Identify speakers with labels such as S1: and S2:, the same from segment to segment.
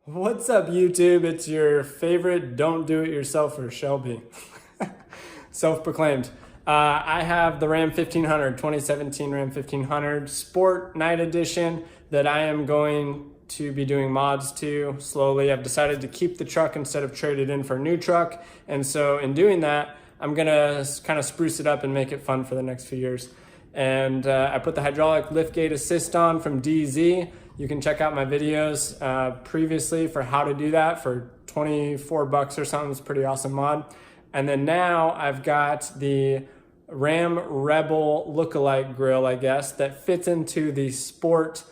S1: What's up, YouTube? It's your favorite don't-do-it-yourselfer, Shelby. Self-proclaimed. I have the Ram 1500, 2017 Ram 1500 Sport Night Edition that I am going to be doing mods to slowly. I've decided to keep the truck instead of trade it in for a new truck. And so in doing that, I'm gonna kind of spruce it up and make it fun for the next few years. And I put the hydraulic liftgate assist on from DZ. You can check out my videos previously for how to do that for 24 bucks or something. It's a pretty awesome mod. And then now I've got the Ram Rebel lookalike grill, I guess, that fits into the Sport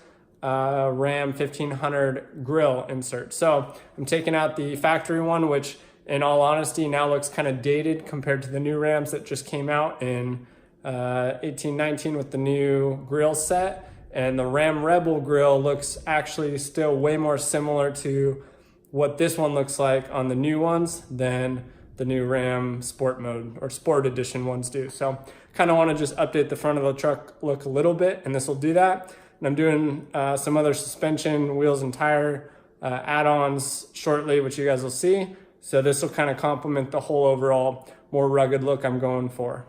S1: Ram 1500 grill insert. So I'm taking out the factory one, which in all honesty now looks kind of dated compared to the new Rams that just came out in 1819 with the new grill set. And the Ram Rebel grill looks actually still way more similar to what this one looks like on the new ones than the new Ram Sport mode or Sport Edition ones do. So kind of want to just update the front of the truck look a little bit, and this will do that. And I'm doing some other suspension, wheels, and tire add-ons shortly, which you guys will see. So this will kind of complement the whole overall more rugged look I'm going for.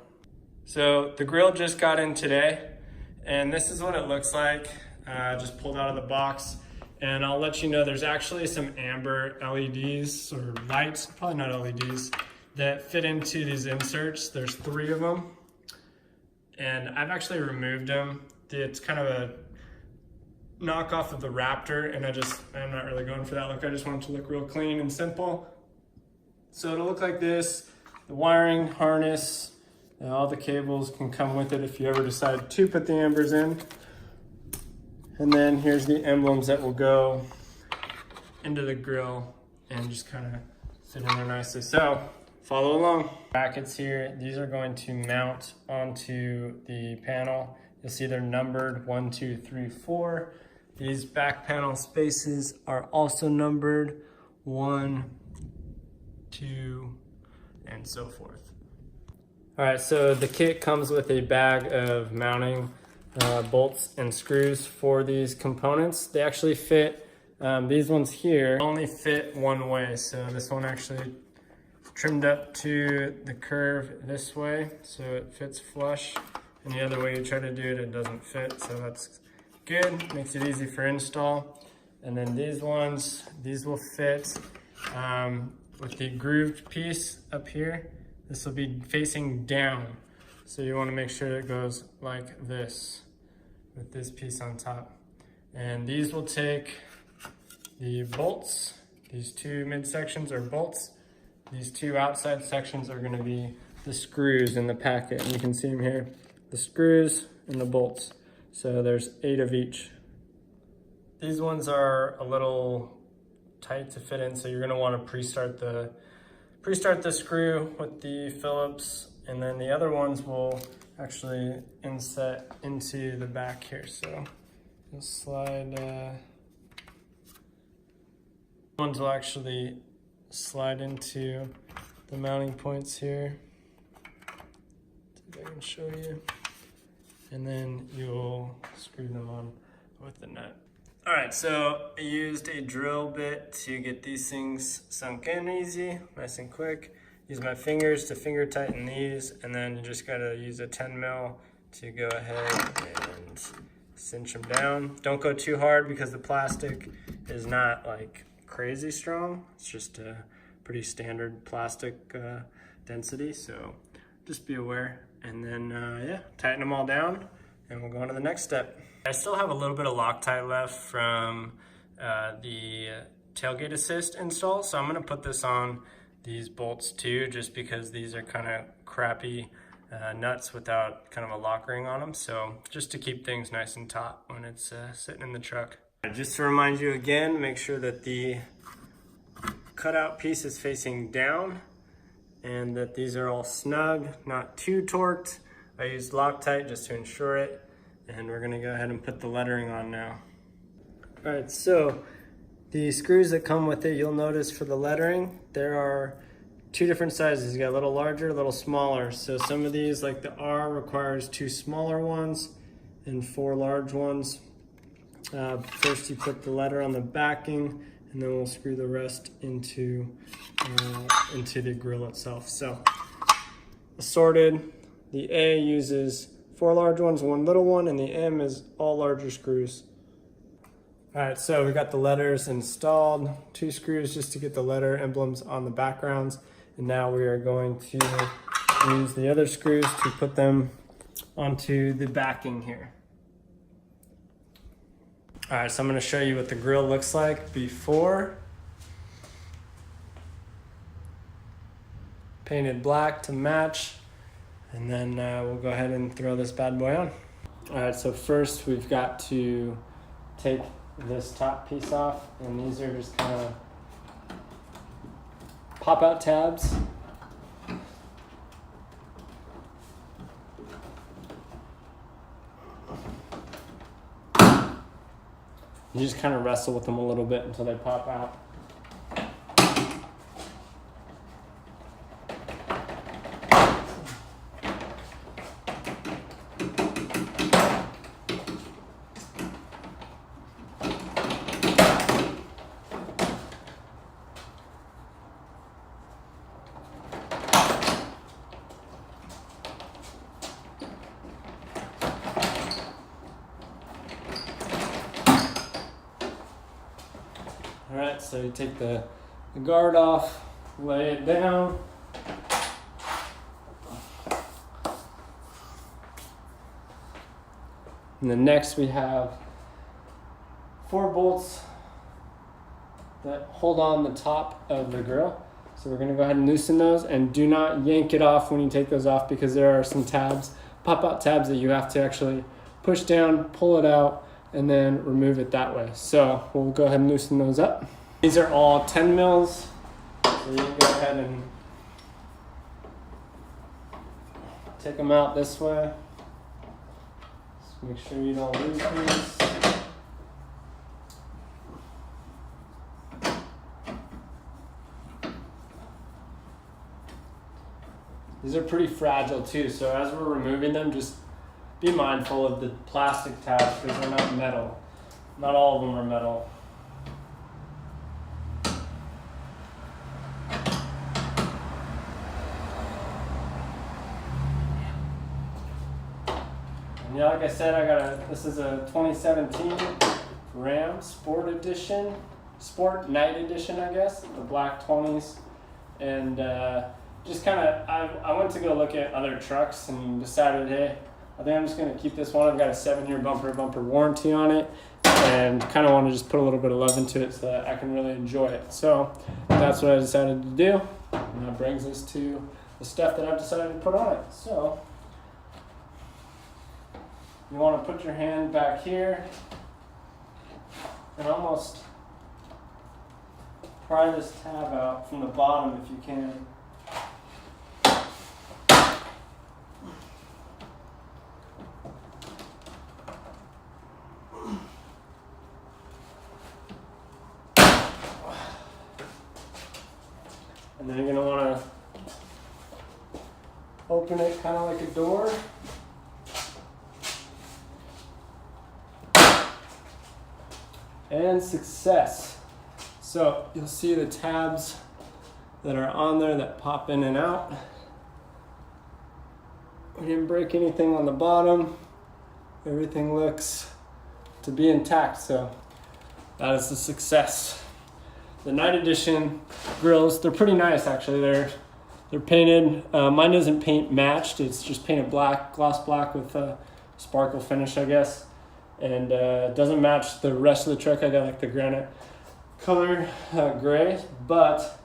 S1: So the grill just got in today, and this is what it looks like. Just pulled out of the box. And I'll let you know there's actually some amber LEDs or lights, probably not LEDs, that fit into these inserts. There's 3 of them. And I've actually removed them. It's kind of a knockoff of the Raptor, and I'm not really going for that look. I just want it to look real clean and simple. So it'll look like this. The wiring, harness, all the cables can come with it if you ever decide to put the ambers in. And then here's the emblems that will go into the grill and just kind of fit in there nicely. So follow along. Brackets here, these are going to mount onto the panel. You'll see they're numbered 1, 2, 3, 4. These back panel spaces are also numbered 1, 2, and so forth. All right, so the kit comes with a bag of mounting bolts and screws for these components. They actually fit, these ones here only fit one way. So this one actually trimmed up to the curve this way, so it fits flush. And the other way you try to do it, it doesn't fit. So that's good, makes it easy for install. And then these ones, these will fit with the grooved piece up here. This will be facing down. So you want to make sure it goes like this with this piece on top. And these will take the bolts. These 2 midsections are bolts. These 2 outside sections are going to be the screws in the packet. And you can see them here, the screws and the bolts. So there's 8 of each. These ones are a little tight to fit in, so you're going to want to pre-start the screw with the Phillips, and then the other ones will actually inset into the back here. So you'll slide, ones will actually slide into the mounting points here. See if I can show you. And then you'll screw them on with the nut. All right, so I used a drill bit to get these things sunk in easy, nice and quick. Use my fingers to finger tighten these, and then you just gotta use a 10 mil to go ahead and cinch them down. Don't go too hard because the plastic is not like crazy strong. It's just a pretty standard plastic density, so just be aware. And then yeah, tighten them all down, and we'll go on to the next step. I still have a little bit of Loctite left from the tailgate assist install, so I'm gonna put this on these bolts too, just because these are kind of crappy nuts without kind of a lock ring on them. So just to keep things nice and taut when it's sitting in the truck. Just to remind you again, make sure that the cutout piece is facing down and that these are all snug, not too torqued. I used Loctite just to ensure it. And we're gonna go ahead and put the lettering on now. All right, so the screws that come with it, you'll notice for the lettering, there are 2 different sizes. You got a little larger, a little smaller. So some of these, like the R, requires 2 smaller ones and 4 large ones. First you put the letter on the backing, and then we'll screw the rest into the grill itself. So assorted, the A uses 4 large ones, 1 little one, and the M is all larger screws. All right, so we got the letters installed, 2 screws just to get the letter emblems on the backgrounds. And now we are going to use the other screws to put them onto the backing here. All right, so I'm gonna show you what the grill looks like before. Painted black to match. And then we'll go ahead and throw this bad boy on. All right, so first we've got to take this top piece off, and these are just kind of pop out tabs. You just kind of wrestle with them a little bit until they pop out. All right, so you take the guard off, lay it down. And then next we have 4 bolts that hold on the top of the grill. So we're gonna go ahead and loosen those, and do not yank it off when you take those off, because there are some tabs, pop-out tabs, that you have to actually push down, pull it out, and then remove it that way. So we'll go ahead and loosen those up. These are all 10 mils, so you can go ahead and take them out this way. Just make sure you don't lose these. These are pretty fragile too, so as we're removing them, just be mindful of the plastic tabs, because they're not metal. Not all of them are metal. And yeah, like I said, this is a 2017 Ram Sport Edition, Sport Night Edition, I guess, the black 20s. And just kind of, I went to go look at other trucks and decided, hey, I think I'm just going to keep this one. I've got a 7-year bumper warranty on it, and kind of want to just put a little bit of love into it so that I can really enjoy it. So that's what I decided to do. And that brings us to the stuff that I've decided to put on it. So you want to put your hand back here and almost pry this tab out from the bottom if you can. And then you're going to want to open it kind of like a door. And success. So you'll see the tabs that are on there that pop in and out. We didn't break anything on the bottom. Everything looks to be intact, so that is a success. The Night Edition grills, they're pretty nice actually. They're painted, mine isn't paint matched, it's just painted black, gloss black with a sparkle finish, I guess. And it doesn't match the rest of the truck. I got like the granite colored gray, but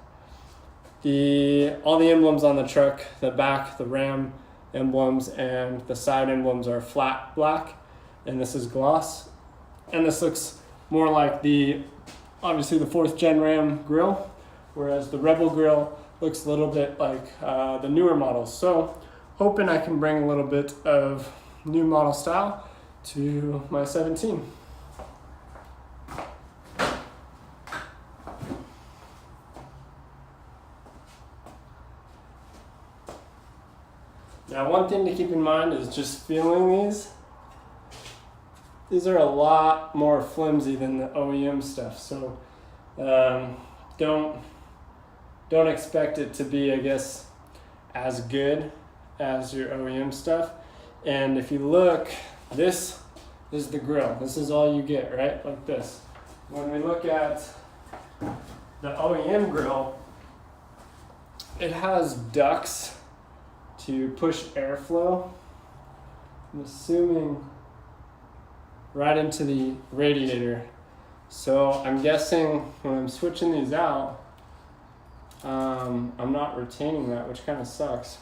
S1: all the emblems on the truck, the back, the Ram emblems, and the side emblems are flat black, and this is gloss. And this looks more like obviously the 4th gen Ram grill, whereas the Rebel grill looks a little bit like the newer models. So hoping I can bring a little bit of new model style to my 17. Now, one thing to keep in mind is just feeling these. These are a lot more flimsy than the OEM stuff. So Don't expect it to be, I guess, as good as your OEM stuff. And if you look, this is the grill. This is all you get, right? Like this. When we look at the OEM grill, it has ducts to push airflow, I'm assuming right into the radiator. So I'm guessing when I'm switching these out, I'm not retaining that, which kind of sucks.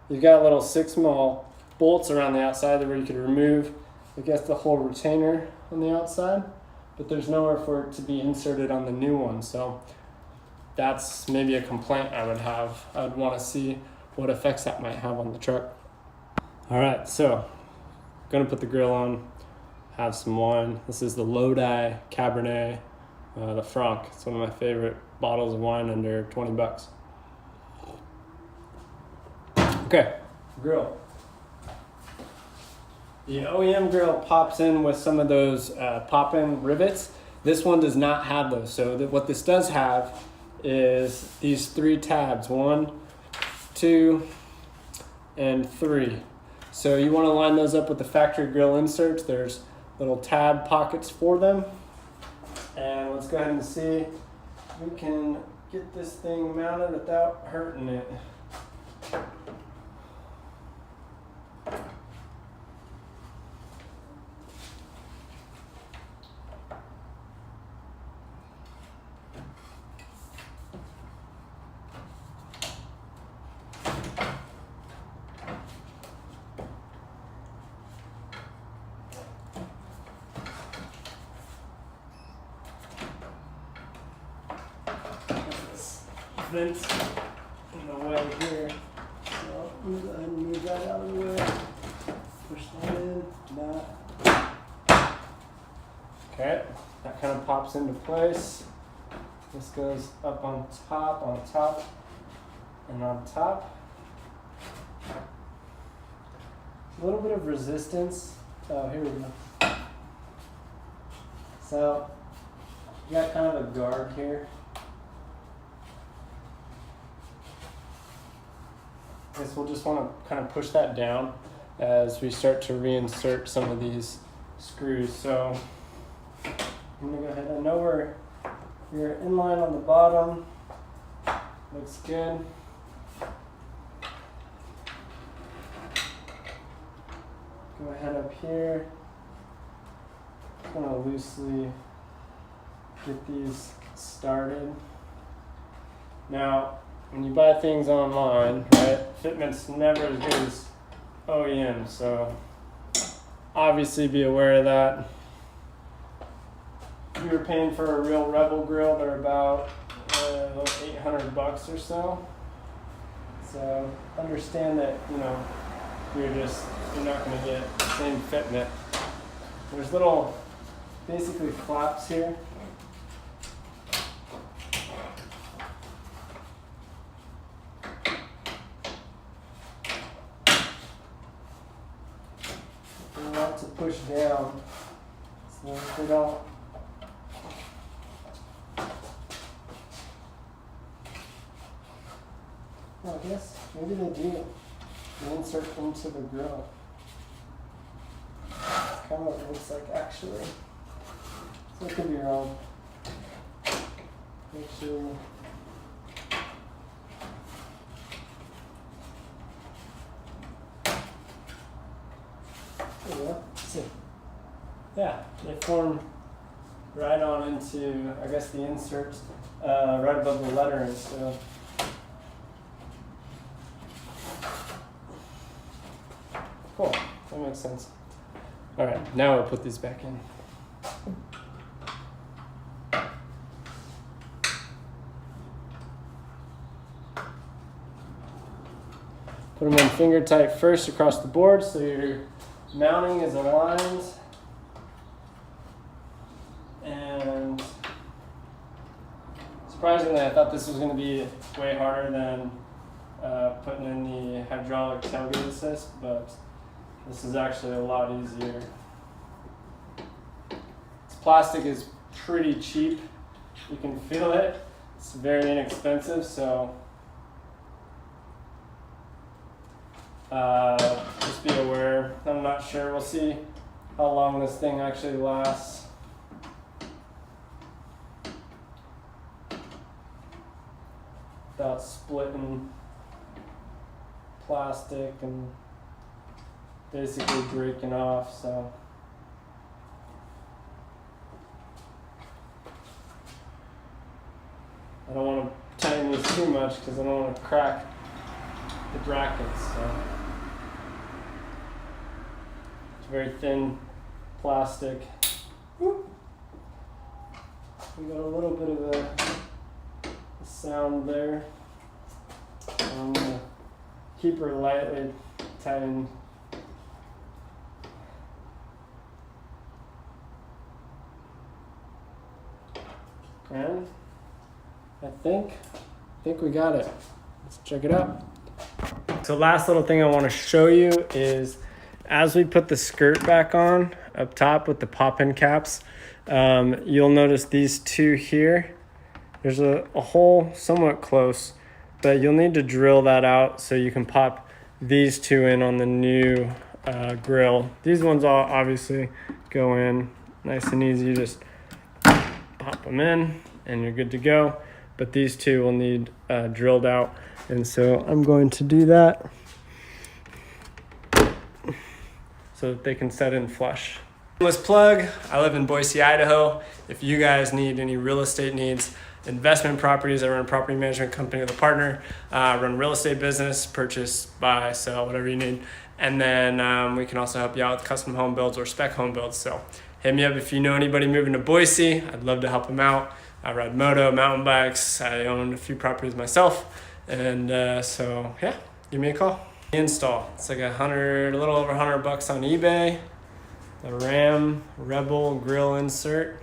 S1: You've got little 6mm bolts around the outside where you could remove, I guess, the whole retainer on the outside, but there's nowhere for it to be inserted on the new one. So that's maybe a complaint I would have. I would want to see what effects that might have on the truck. All right, so gonna put the grill on, have some wine. This is the Lodi Cabernet, the Franc. It's one of my favorite bottles of wine under 20 bucks. Okay, grill. The OEM grill pops in with some of those pop-in rivets. This one does not have those. So what this does have is these 3 tabs, 1, 2, and 3. So you want to line those up with the factory grill inserts. There's little tab pockets for them. And let's go ahead and see if we can get this thing mounted without hurting it. Vent in the way here. So I'm gonna go ahead and move that out of the way. Push that in, that. Okay, that kind of pops into place. This goes up on top, and on top. A little bit of resistance. Oh, here we go. So, you got kind of a guard here. I guess we'll just want to kind of push that down as we start to reinsert some of these screws. So I'm going to go ahead. I know you're in line on the bottom. Looks good. Go ahead up here. I'm going to loosely get these started. Now, when you buy things online, right, fitment's never as good as OEM, so obviously be aware of that. If you were paying for a real Rebel grill, they're about $800 or so. So understand that, you're not going to get the same fitment. There's little, basically flaps here. To push down, so if they don't I guess maybe they do insert into the grill. That's kind of what it looks like actually, so it could be wrong. Make sure. Yeah, they form right on into, I guess, the inserts right above the lettering. So cool, that makes sense. All right, now we'll put these back in. Put them in finger tight first across the board so your mounting is aligned. And surprisingly, I thought this was going to be way harder than putting in the hydraulic tailgate assist, but this is actually a lot easier. It's plastic is pretty cheap. You can feel it. It's very inexpensive, so just be aware. I'm not sure. We'll see how long this thing actually lasts. Without splitting plastic and basically breaking off, so. I don't want to tighten this too much because I don't want to crack the brackets. So. It's very thin plastic. Whoop. We got a little bit of a sound there. I'm going to keep her lightly tightened. And I think we got it. Let's check it out. So last little thing I want to show you is as we put the skirt back on up top with the pop-in caps, you'll notice these two here. There's a hole somewhat close, but you'll need to drill that out so you can pop these two in on the new grill. These ones all obviously go in nice and easy. You just pop them in and you're good to go. But these two will need drilled out. And so I'm going to do that so that they can set in flush. Let's plug. I live in Boise, Idaho. If you guys need any real estate needs, investment properties, I run a property management company with a partner, run real estate business, purchase, buy, sell, whatever you need. And then we can also help you out with custom home builds or spec home builds. So hit me up if you know anybody moving to Boise. I'd love to help them out. I ride moto, mountain bikes. I own a few properties myself. And so yeah, give me a call. Install. It's like a little over $100 on eBay. The Ram Rebel grill insert.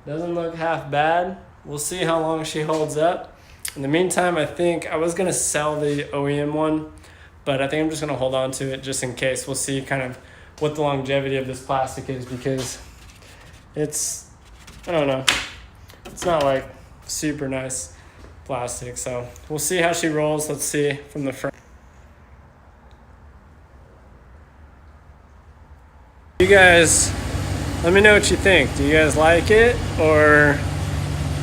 S1: Doesn't look half bad. We'll see how long she holds up. In the meantime, I think I was gonna sell the OEM one, but I think I'm just gonna hold on to it just in case. We'll see kind of what the longevity of this plastic is because it's, I don't know, it's not like super nice plastic. So we'll see how she rolls. Let's see from the front. You guys, let me know what you think. Do you guys like it, or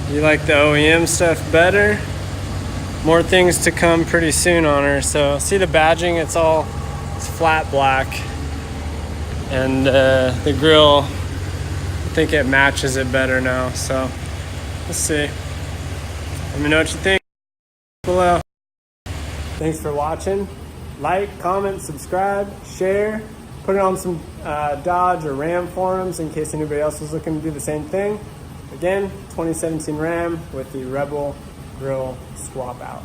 S1: do you like the OEM stuff better? More things to come pretty soon on her. So see the badging, it's flat black. And the grill, I think it matches it better now. So let's see. Let me know what you think below. Thanks for watching. Like, comment, subscribe, share. Put it on some Dodge or Ram forums in case anybody else is looking to do the same thing. Again, 2017 Ram with the Rebel grill swap out.